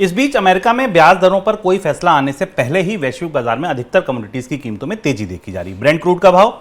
इस बीच अमेरिका में ब्याज दरों पर कोई फैसला आने से पहले ही वैश्विक बाजार में अधिकतर कमोडिटीज की कीमतों में तेजी देखी जा रही। ब्रेंट क्रूड का भाव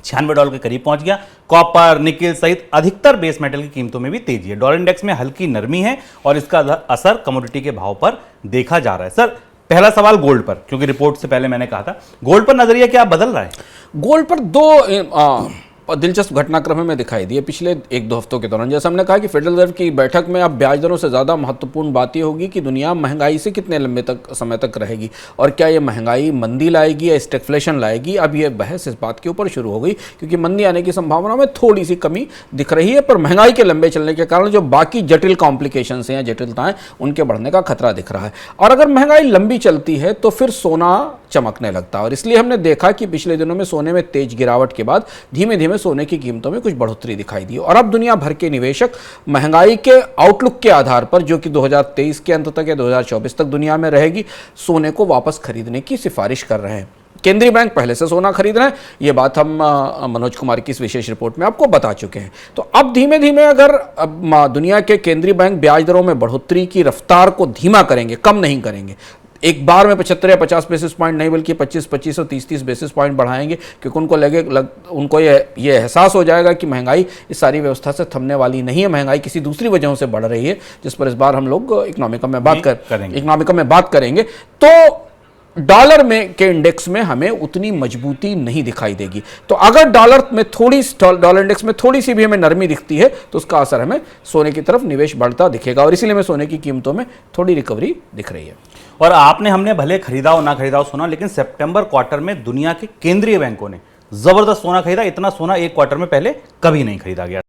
$96 के करीब पहुंच गया। कॉपर, निकेल सहित अधिकतर बेस मेटल की कीमतों में भी तेजी है। डॉलर इंडेक्स में हल्की नरमी है और इसका असर कमोडिटी के भाव पर देखा जा रहा है। सर, पहला सवाल गोल्ड पर, क्योंकि रिपोर्ट से पहले मैंने कहा था गोल्ड पर नजरिया क्या बदल रहा है? गोल्ड पर दो दिलचस्प घटनाक्रम में दिखाई दिए पिछले 1-2 हफ्तों के दौरान। जैसे हमने कहा कि फेडरल रिजर्व की बैठक में अब ब्याज दरों से ज़्यादा महत्वपूर्ण बात यह होगी कि दुनिया महंगाई से कितने लंबे समय तक रहेगी और क्या ये महंगाई मंदी लाएगी या स्टैग्फ्लेशन लाएगी। अब ये बहस इस बात के ऊपर शुरू हो गई क्योंकि मंदी आने की संभावना में थोड़ी सी कमी दिख रही है, पर महंगाई के लंबे चलने के कारण जो बाकी जटिल कॉम्प्लिकेशंस हैं या जटिलताएं, उनके बढ़ने का खतरा दिख रहा है। और अगर महंगाई लंबी चलती है तो फिर सोना चमकने लगता है और इसलिए हमने देखा कि पिछले दिनों में सोने में तेज गिरावट के बाद धीमे धीमे सोने की कीमतों में कुछ बढ़ोतरी दिखाई दी और अब दुनिया भर के निवेशक महंगाई के आउटलुक के आधार पर, जो कि 2023 के अंत तक या 2024 तक दुनिया में रहेगी, सोने को वापस खरीदने की सिफारिश कर रहे हैं। केंद्रीय बैंक पहले से सोना खरीद रहे हैं, ये बात हम मनोज कुमार की इस विशेष रिपोर्ट में आपको बता चुके हैं। तो अब धीमे धीमे अगर दुनिया के केंद्रीय बैंक ब्याज दरों में बढ़ोतरी की रफ्तार को धीमा करेंगे, कम नहीं करेंगे, एक बार में 75 या 50 बेसिस पॉइंट नहीं बल्कि 25-25 और 30-30 बेसिस पॉइंट बढ़ाएंगे, क्योंकि उनको ये एहसास हो जाएगा कि महंगाई इस सारी व्यवस्था से थमने वाली नहीं है, महंगाई किसी दूसरी वजहों से बढ़ रही है, जिस पर इस बार हम लोग इकोनॉमिका में बात करेंगे। तो डॉलर में के इंडेक्स में हमें उतनी मजबूती नहीं दिखाई देगी। तो अगर डॉलर इंडेक्स में थोड़ी सी भी हमें नरमी दिखती है तो उसका असर हमें सोने की तरफ निवेश बढ़ता दिखेगा और इसीलिए हमें सोने की कीमतों में थोड़ी रिकवरी दिख रही है। और हमने भले खरीदा हो ना खरीदा हो सोना, लेकिन सितंबर क्वार्टर में दुनिया के केंद्रीय बैंकों ने जबरदस्त सोना खरीदा। इतना सोना एक क्वार्टर में पहले कभी नहीं खरीदा गया।